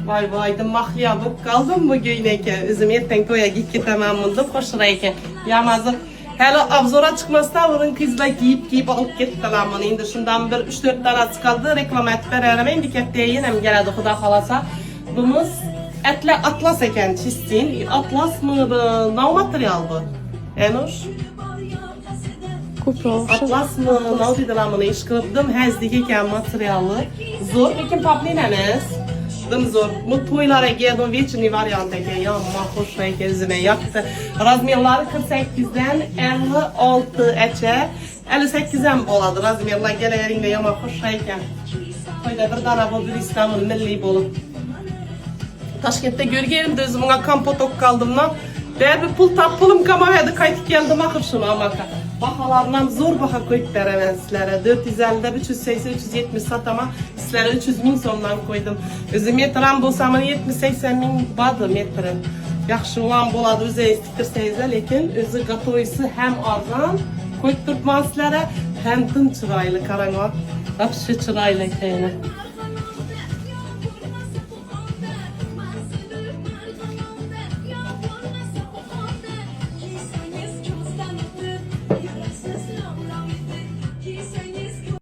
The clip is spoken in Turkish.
Vay vay, mahliya bu kaldım bugün eken. Üzüm erten toya git getemem bundan hoşuna eken. Yamazım. Hele abzora çıkmazsa onun kızla giyip alıp gittiler bunu. Şimdi şundan bir 3-4 tanesi kaldı. Reklam et verelim. Endikette yine geldi Xuda kalasa. Bumuz atlas eken çizsin. Atlas mı bu? Ne materyal bu? Enuş? Kupro. Atlas mı? Ne dediler bunu? İş kılıptım. Hezdik eken materyalı. Zor. Peki paplinemiz? Dım zor. Bu toylara geldim veçini varyant eken. Ya hoşuna eken zine yaptı. Razmiyarları 48'den 56 eçe. 58'den boladı. Razmiyarlar gelerinde yama hoşuna eken. Toyda bir tane bu bir İslam'ın milli bolup. Taşkent'te görgelim de özümüne kampotok kaldımdan. Ben bir pul tapılım kamaraydı kaytıp geldim akır şunu amaka. Bahalarından zor baha koyup veremem sizlere. 450'de 380-370 sat ama sizlere 300 bin sondan koydum. Özü metram bolsam 70-80 bin badı metrim. Yaxşı olan boladı özü istikirseniz lekin özü gatoysu hem arzan koyup tutmaz sizlere hem tın çıraylı karanlık. Hapşı çıraylı kayını.